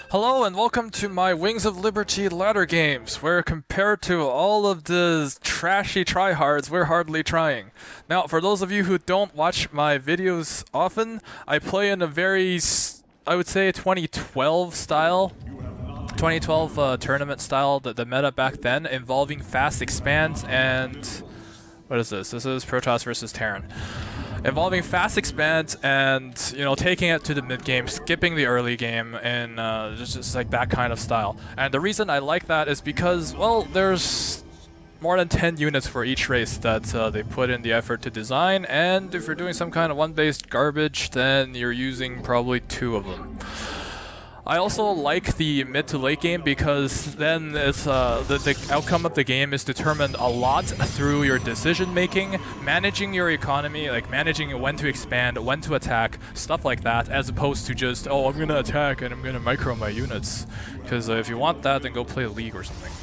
Hello and welcome to my Wings of Liberty ladder games, where compared to all of the trashy tryhards, we're hardly trying. Now, for those of you who don't watch my videos often, I play in a very, I would say, 2012 style. 2012 tournament style, the meta back then, involving fast expands and... What is this? This is Protoss versus Terran. Involving fast expands and, taking it to the mid game, skipping the early game, and just like that kind of style. And the reason I like that is because, well, there's more than 10 units for each race that they put in the effort to design, and if you're doing some kind of one-based garbage, then you're using probably 2 of them. I also like the mid to late game because then it's the outcome of the game is determined a lot through your decision making, managing your economy, like managing when to expand, when to attack, stuff like that, as opposed to just, oh, I'm gonna attack and I'm gonna micro my units. Because if you want that, then go play League or something.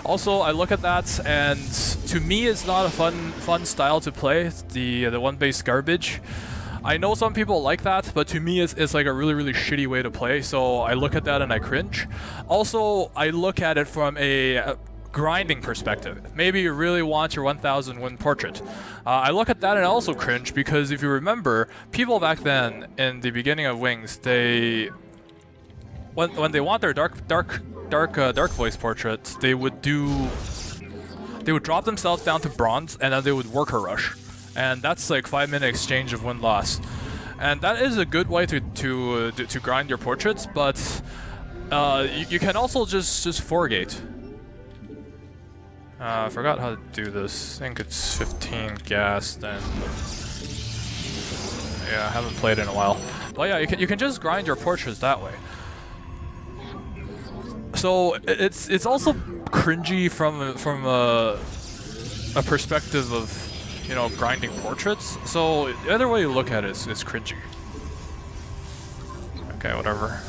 Also, I look at that, and to me, it's not a fun style to play. The one-based garbage. I know some people like that, but to me it's like a really shitty way to play, so I look at that and I cringe. Also, I look at it from a grinding perspective. Maybe you really want your 1000 win portrait. I look at that and I also cringe because if you remember, people back then in the beginning of Wings, when they want their dark voice portrait, they would drop themselves down to bronze and then they would worker rush. And that's like 5-minute exchange of win-loss, and that is a good way to grind your portraits. But you can also just forgate. I forgot how to do this. I think it's 15 gas. Then yeah, I haven't played in a while. But yeah, you can just grind your portraits that way. So it's also cringy from a perspective of, grinding portraits. So the other way you look at it is cringy. Okay, whatever.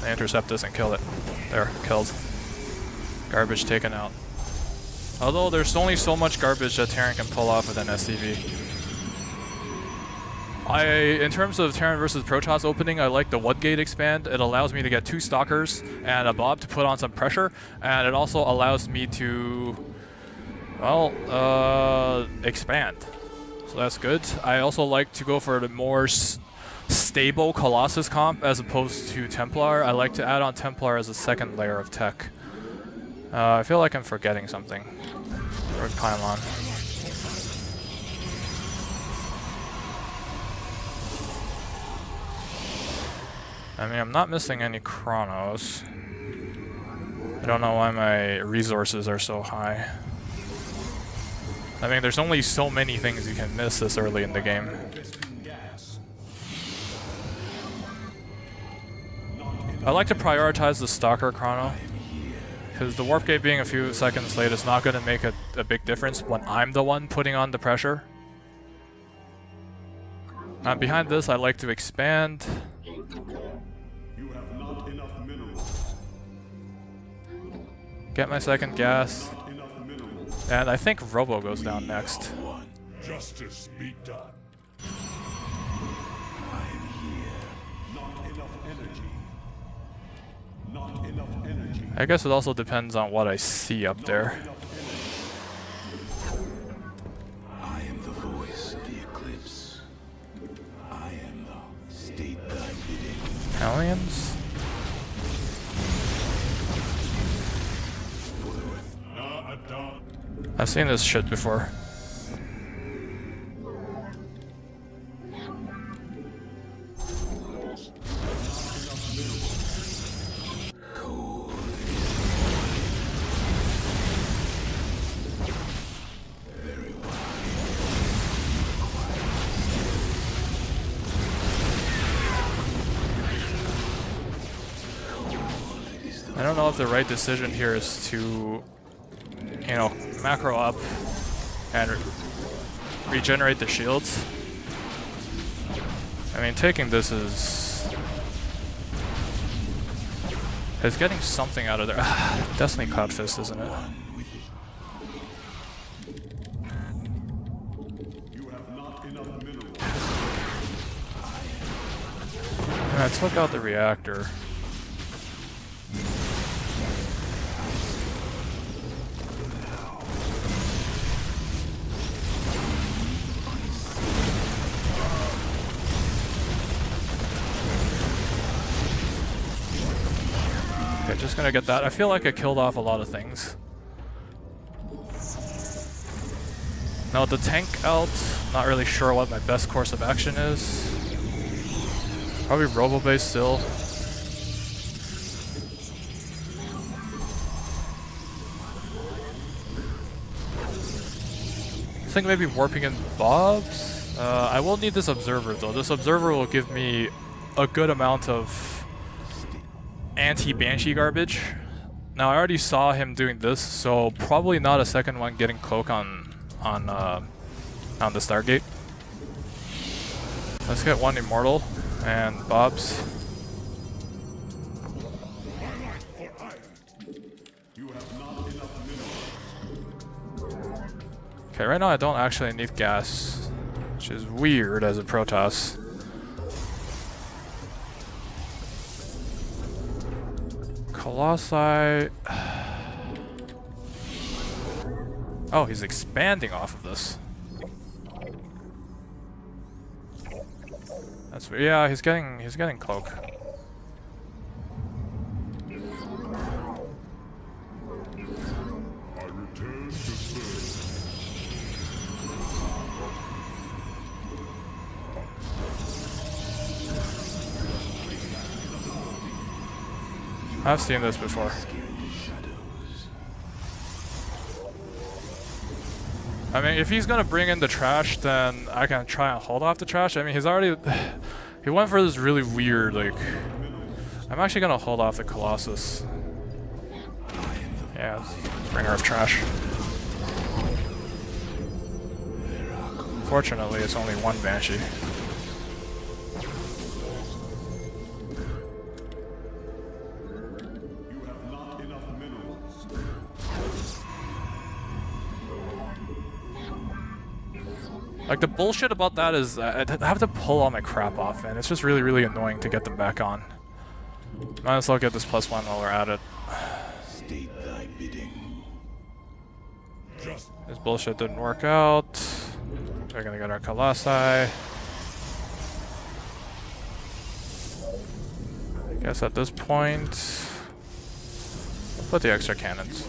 I intercept this and kill it. There, killed. Garbage taken out. Although there's only so much garbage that Terran can pull off with an SCV. In terms of Terran versus Protoss opening, I like the Woodgate expand. It allows me to get 2 stalkers and a Bob to put on some pressure, and it also allows me to, well, expand. So that's good. I also like to go for the more stable Colossus comp as opposed to Templar. I like to add on Templar as a second layer of tech. I feel like I'm forgetting something. Or Pylon. I mean, I'm not missing any chronos. I don't know why my resources are so high. I mean, there's only so many things you can miss this early in the game. I like to prioritize the stalker chrono, because the warp gate being a few seconds late is not going to make a big difference when I'm the one putting on the pressure. Behind this, I like to expand. Get my second gas. And I think Robo goes down next. Justice be done. I am here. Not enough energy. Not enough energy. I guess it also depends on what I see up there. I am the voice of the eclipse. I am the state guided. Aliens? I've seen this shit before. I don't know if the right decision here is to, macro up and regenerate the shields. I mean, taking this is getting something out of there. Destiny Cloud Fist, isn't it? And I took out the reactor. Okay, just gonna get that. I feel like I killed off a lot of things. Now with the tank out, not really sure what my best course of action is. Probably robo-base still. I think maybe warping in Bobs? I will need this observer though. This observer will give me a good amount of anti-Banshee garbage. Now I already saw him doing this, so probably not a second one getting cloak on the Stargate. Let's get one Immortal and Bobs. Okay, right now I don't actually need gas, which is weird as a Protoss. Colossi. Oh, he's expanding off of this. That's weird. Yeah, he's getting cloak. I've seen this before. I mean, if he's gonna bring in the trash, then I can try and hold off the trash. I mean, he's already... he went for this really weird, like... I'm actually gonna hold off the Colossus. Yeah, bringer of trash. Fortunately, it's only one Banshee. Like, the bullshit about that is I have to pull all my crap off, and it's just really, really annoying to get them back on. Might as well get this +1 while we're at it. State thy bidding. This bullshit didn't work out. We're gonna get our Colossi. I guess at this point, put the extra cannons.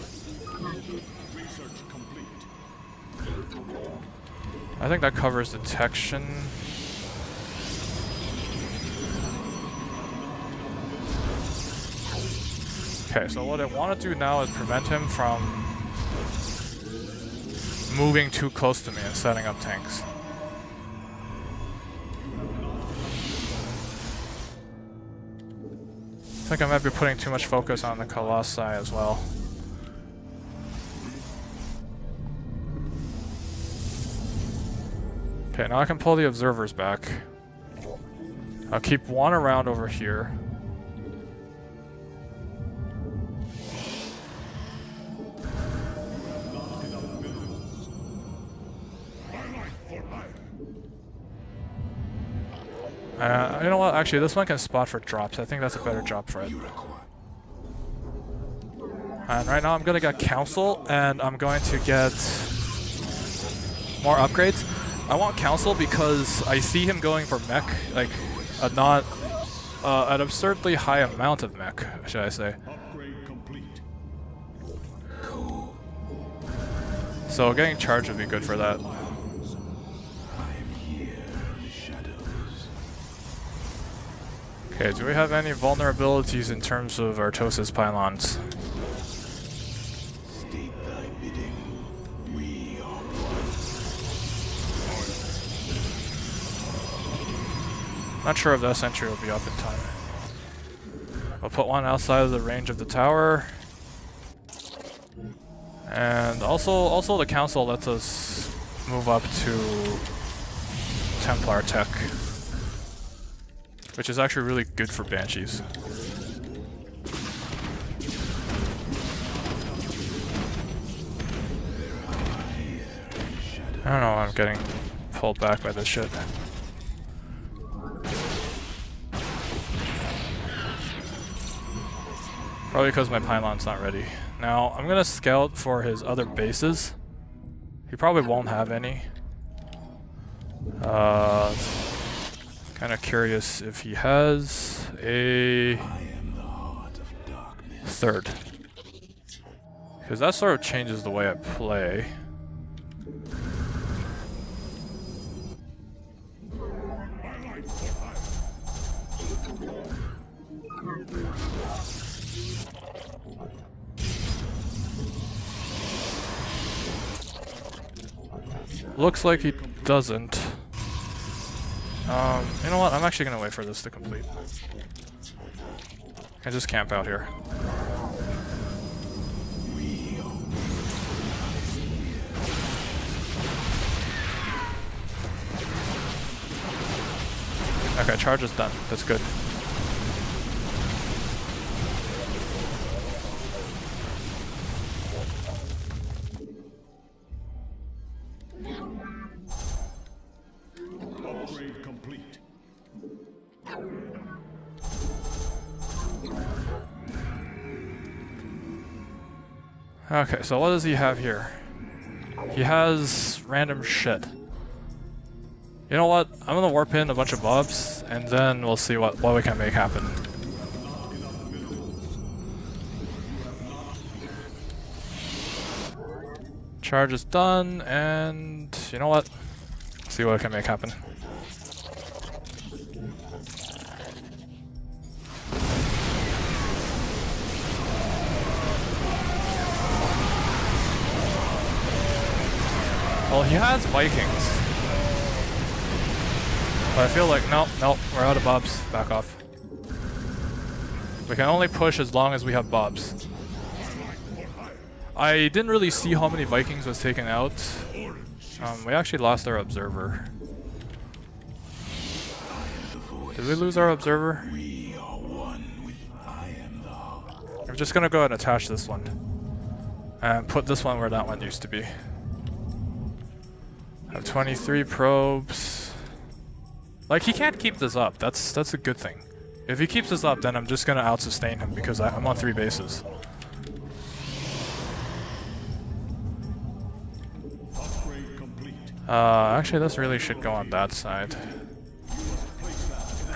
I think that covers detection. Okay, so what I want to do now is prevent him from moving too close to me and setting up tanks. I think I might be putting too much focus on the Colossi as well. Okay, now I can pull the observers back. I'll keep one around over here. You know what? Actually, this one can spot for drops. I think that's a better job for it. And right now I'm gonna get Council, and I'm going to get more upgrades. I want Council because I see him going for mech, like an absurdly high amount of mech, should I say. So getting charged would be good for that. Okay, do we have any vulnerabilities in terms of Artosis pylons? State thy bidding. We are one. Not sure if that sentry will be up in time. I'll put one outside of the range of the tower. And also the council lets us move up to Templar tech, which is actually really good for Banshees. I don't know, I'm getting pulled back by this shit. Probably because my pylon's not ready. Now, I'm gonna scout for his other bases. He probably won't have any. Kind of curious if he has a third. Because that sort of changes the way I play. Looks like he doesn't. You know what? I'm actually gonna wait for this to complete. I just camp out here. Okay, charge is done. That's good. Upgrade complete. Okay, so what does he have here? He has random shit. You know what? I'm gonna warp in a bunch of mobs, and then we'll see what we can make happen. Charge is done, and you know what? See what I can make happen. Well, he has Vikings. But I feel like, nope, we're out of bobs. Back off. We can only push as long as we have bobs. I didn't really see how many Vikings was taken out. We actually lost our observer. Did we lose our observer? I'm just gonna go ahead and attach this one. And put this one where that one used to be. I have 23 probes. Like, he can't keep this up. That's a good thing. If he keeps this up, then I'm just gonna out-sustain him because I'm on 3 bases. Actually, this really should go on that side.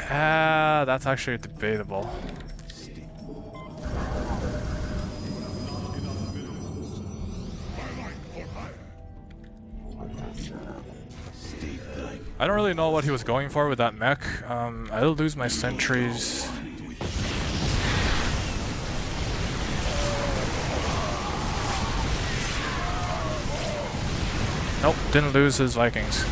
That's actually debatable. I don't really know what he was going for with that mech. I'll lose my sentries. Nope, didn't lose his Vikings.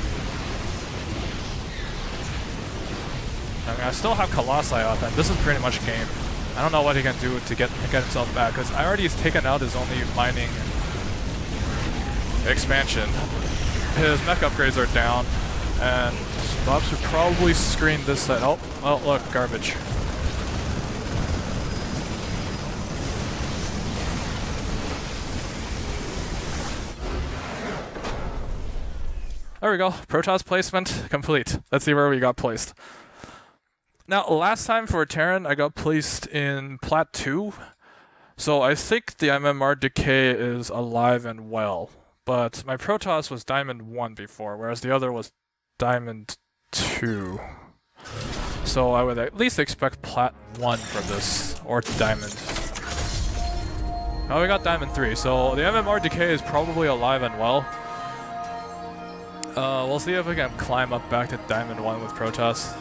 I mean, I still have Colossi up, and this is pretty much game. I don't know what he can do to get himself back, because I already taken out his only mining expansion. His mech upgrades are down, and Bob should probably screen this side. Oh, well, look, garbage. There we go. Protoss placement complete. Let's see where we got placed. Now, last time for Terran, I got placed in Plat 2. So I think the MMR decay is alive and well. But my Protoss was Diamond 1 before, whereas the other was Diamond 2. So I would at least expect Plat 1 for this, or Diamond. Now we got Diamond 3, so the MMR decay is probably alive and well. We'll see if we can climb up back to Diamond 1 with Protoss.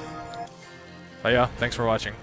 But yeah, thanks for watching.